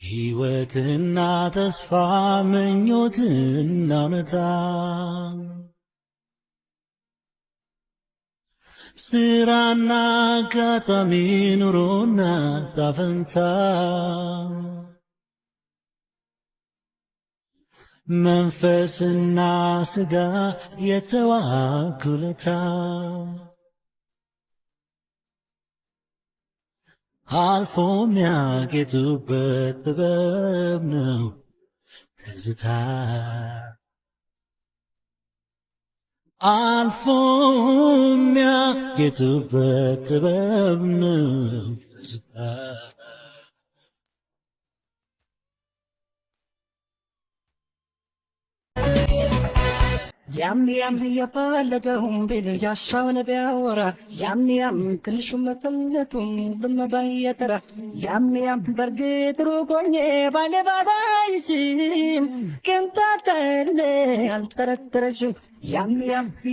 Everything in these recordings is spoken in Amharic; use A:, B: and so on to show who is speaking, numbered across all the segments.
A: ሕይወትና ተስፋ ምኞትና እውነታ ስራና አጋጣሚ ኑሮና ጣፈንታ መንፈስና ስጋ የተዋጉለታ አልፎ የሚያጌጡበት ጥበብ ነው ትዝታ አልፎ የሚያጌጡበት ጥበብ ነው ትዝታ ያም የፈለገውን ቢል ያሻውን ቢያወራ ያም ትንሹ መሰለቱን በመባየተራ ያም በርግጥ ሩቆኜ ባለባባይሽም ቅንጣተለ አልጠረጠረሽም ያም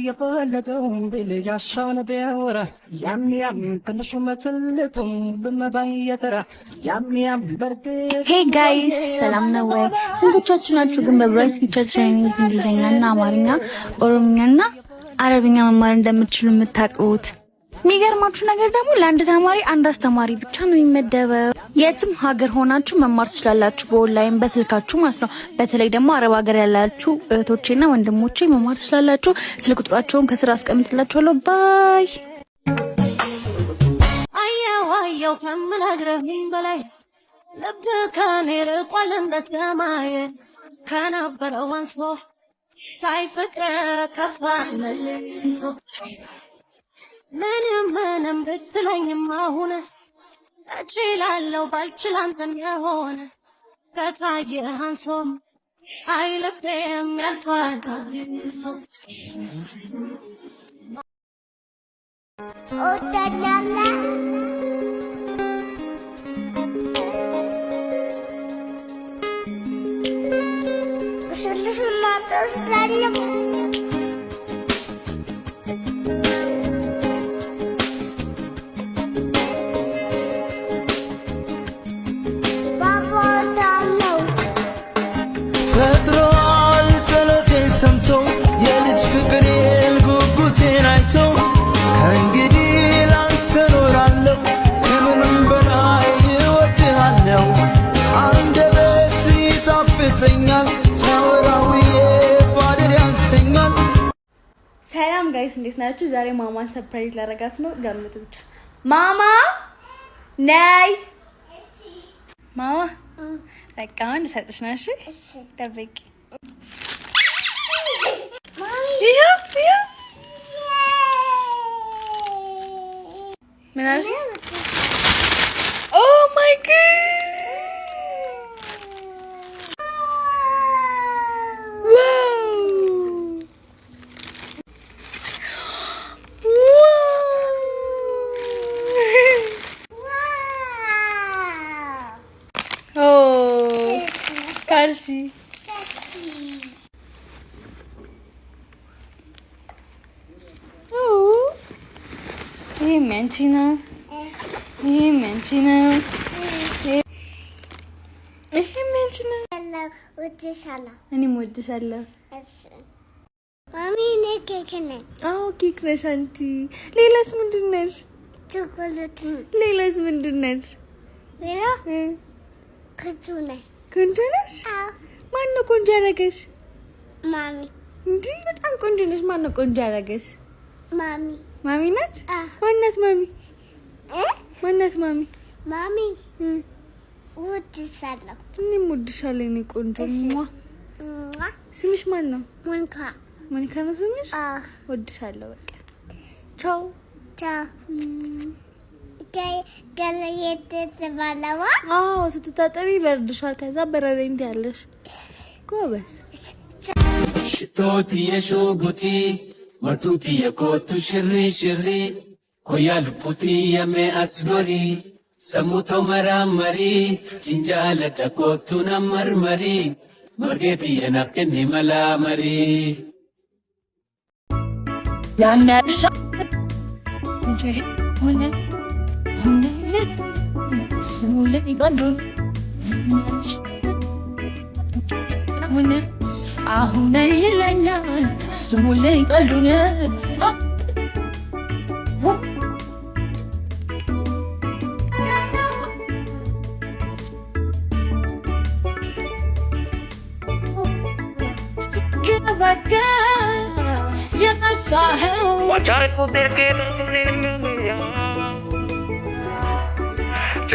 A: የፈለገውን ቢል ያሻውን ቢያወራ ያም ትንሹ መሰለቱን በመባየተራ ያም በርግጥ
B: ሄይ ጋይስ ሰላም ነው ወይ? ስንቶቻችሁ ናችሁ ግን በብራይት ፊቸር ትሬኒንግ እንግሊዝኛና አማርኛ ኦሮምኛና አረብኛ መማር እንደምትችሉ የምታውቁት? የሚገርማችሁ ነገር ደግሞ ለአንድ ተማሪ አንድ አስተማሪ ብቻ ነው የሚመደበው። የትም ሀገር ሆናችሁ መማር ትችላላችሁ፣ በኦንላይን በስልካችሁ ማለት ነው። በተለይ ደግሞ አረብ ሀገር ያላችሁ እህቶቼና ወንድሞቼ መማር ትችላላችሁ። ስልክ ቁጥራቸውን ከስራ አስቀምጥላችኋለሁ። ባይ
C: አየው ከምነግርህ በላይ ልብ ከኔ ርቋል እንደ ሰማይ ከነበረው አንሶ ሳይፈቅር ከፋለልኝ ምንም ብትለኝም አሁን እችላለሁ ባልችል አንተን የሆነ ከታየህ አንሶ አይልቤም ያልፋል
A: ፈጥሯል ጸሎቴን ሰምቶ የልጅ ፍቅሬን ጉጉቴን አይቶ ከእንግዲህ ላንተ ኖራለሁ ከምንም በላይ እወድሃለሁ አንደበት ይጣፍጠኛል ሳወራውዬ ባድር ያንሰኛል።
B: ሰላም ጋይስ እንዴት ናችሁ? ዛሬ ማማን ሰርፕራይዝ ላደርጋት ነው። ገምቱ ብቻ። ማማ ነይ። ማማ በቃ አሁን ልሰጥሽ ነው። እሺ ጠብቂ። ይሄ ምን አልሽ? ኦ ማይ ጋድ Karsi. Oh. Hey, Manchina. Hey, Manchina. Hey, Manchina.
D: Hello, what's this?
B: Ani modishallo.
D: Mommy, ne cake ne.
B: Oh, cake ne shanti. Leila's mundinnesh.
D: Chocolate.
B: Leila's mundinnesh.
D: Leila? Kuntu ne.
B: Kuntu nesh? ማን ነው ቆንጆ ያደረገሽ?
D: ማሚ።
B: እንዴ በጣም ቆንጆ ነሽ። ማን ነው ቆንጆ ያደረገሽ?
D: ማሚ።
B: ማሚ ናት? ማናት ማሚ? ማናት ማሚ?
D: ማሚ እወድሻለሁ።
B: እኔም እወድሻለሁ የእኔ ቆንጆ። ስምሽ ማን ነው?
D: ሞኒካ።
B: ሞኒካ ነው ስምሽ? እወድሻለሁ። በቃ ቻው
D: ቻው። የተባለዋ
B: ስትታጠቢ ይበርድሻል። ከዛ በረደኝ ትያለሽ። ጎበዝ።
A: ሽቶቲ የሾጉቲ መርቱቲ የኮቱ ሽሪ ሽሪ ኮያ ልቡቲ የሜ አስጎሪ ሰሙቶ መራመሪ ሲንጃለደ ኮቱ ነመርመሪ መርጌቲ የናፍቅኒ መላመሪ
C: ያን ያርሻ እንጂ ሆነ ስሙለ ይቀዱ አሁን ይለኛል ስሙልኝ ቀልዱን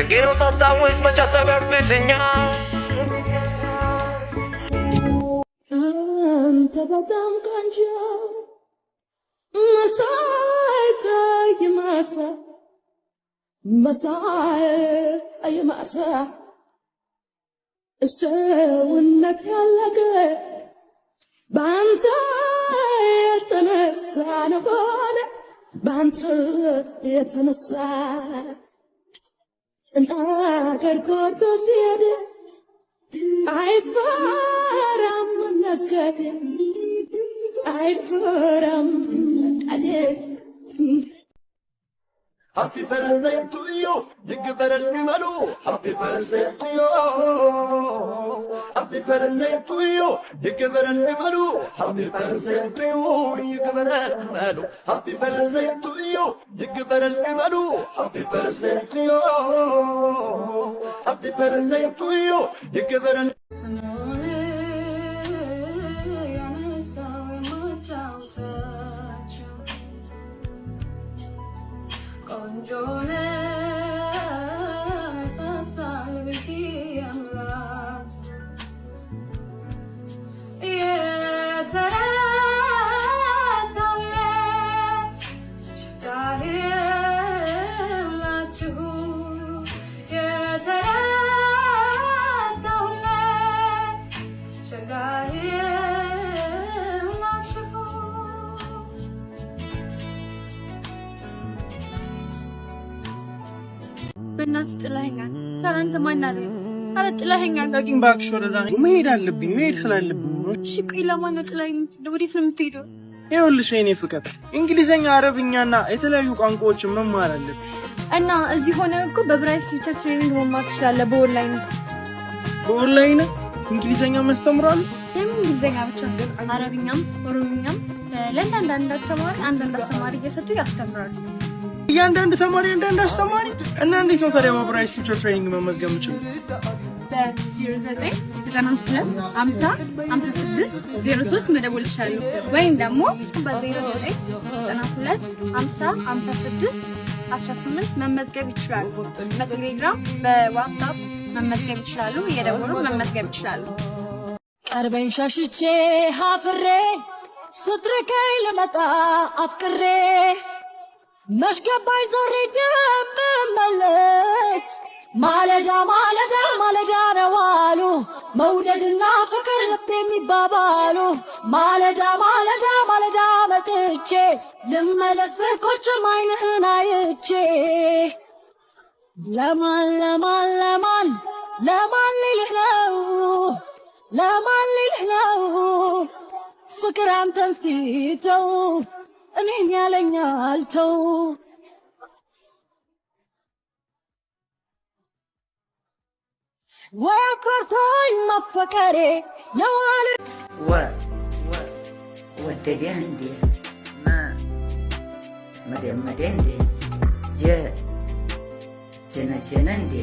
E: Quiero saltar muy mucha saber peleña.
C: Anta badam kanjo masai yamasa masai yamasa ሰውነት ያለገ ባንተ የተነሳ ነው ሆነ ባንተ የተነሳ አገር ጎርቶ ሲሄድ አይፈራም ነገድ አይፈራም ነቀድ
F: Happy birthday to you, ይግበረል ይመሉ Happy birthday to you, Happy birthday to you, ይግበረል ይመሉ Happy birthday to you, ይግበረል ይመሉ Happy birthday to you, ይግበረል ይመሉ Happy birthday to you, Happy birthday to you, ይግበረል
B: በእናትህ ጥለኸኛል። ታላንተ ማን አለ? አረ ጥለኸኛል።
G: ዳግም ባክሽ ወረዳ መሄድ አለብኝ። መሄድ ስላለብኝ ነው።
B: እሺ ቆይ ለማን ነው ጥለኸኝ? ወዴት ነው የምትሄደው?
G: ይኸውልሽ የኔ ፍቅር እንግሊዘኛ፣ አረብኛና የተለያዩ ቋንቋዎችን መማር አለብኝ
B: እና እዚህ ሆነ እኮ በብራይት ፊውቸር ትሬኒንግ መማር ትችላለህ።
G: በኦንላይን እንግሊዘኛ ማስተምራሉ።
B: ለምን እንግሊዘኛ ብቻ? አረብኛም ኦሮምኛም ለእያንዳንዱ ተማሪ አንዳንድ አስተማሪ እየሰጡ ያስተምራሉ።
G: እያንዳንዱ ተማሪ አንዳንድ አስተማሪ እና እንዴት ነው ታዲያ በብራይት ፊውቸር ትሬኒንግ መመዝገብ የምችለው?
B: በ0992505603 መደወል ይችላሉ። ወይም ደግሞ በ0992505618 መመዝገብ ይችላሉ። በቴሌግራም በዋትስአፕ መመዝገብ ይችላሉ። እየደወሉ መመዝገብ ይችላሉ።
C: ቀርበኝ ሻሽቼ ሀፍሬ ስትርቀኝ ልመጣ አፍቅሬ መሽገባይ ዞሬ ደምመለስ ማለዳ ማለዳ ማለዳ ነው አሉ መውደድና ፍቅር ልብ የሚባባሉ ማለዳ ማለዳ ማለዳ መጥቼ ልመለስ ብቆጭም ዓይንህን አይቼ ለማን ለማን ለማን ለማን ልልህ ነው ለማን ልልህ ነው ፍቅር አንተን ሲተው እኔን ያለኛል ተው ወይ አኮርቶኝ መፈቀሬ ነው አለ
H: ወደደ እንዴ መደመደ እንዴ ጀነጀነ እንዴ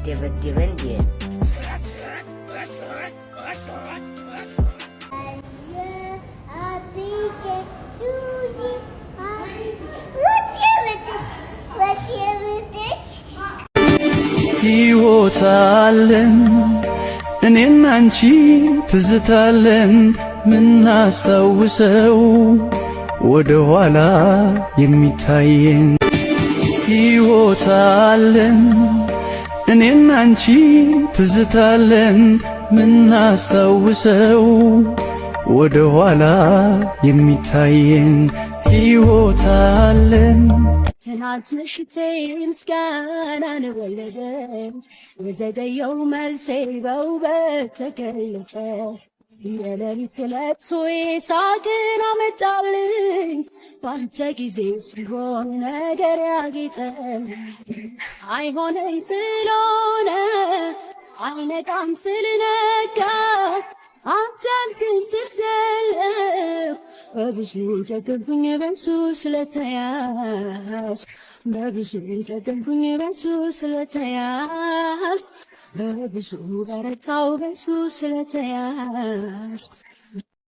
H: ደበደበ እንዴ
A: ሕይወታለን እኔና አንቺ ትዝታለን ምናስታውሰው ወደ ኋላ የሚታየን ሕይወታለን እኔና አንቺ ትዝታለን ምናስታውሰው ወደ ኋላ የሚታየን ሕይወታለን
C: ትናንት ምሽቴ ምስጋናን ወለደ የዘገየው መልሴ በውበት ተገለጠ የሌሊት ለቅሶዬ ሳቅን አመጣልኝ ባንተ ጊዜ ሲሆን ነገር ያጌጠ አይሆነኝ ስለሆነ አይነቃም ስልነጋ አትዘልቅም ስትዘልቅ በብዙ ደገፉኝ በሱ ስለተያዝ በብዙ ደገፉኝ በሱ ስለተያዝ በብዙ በረታው በሱ ስለተያዝ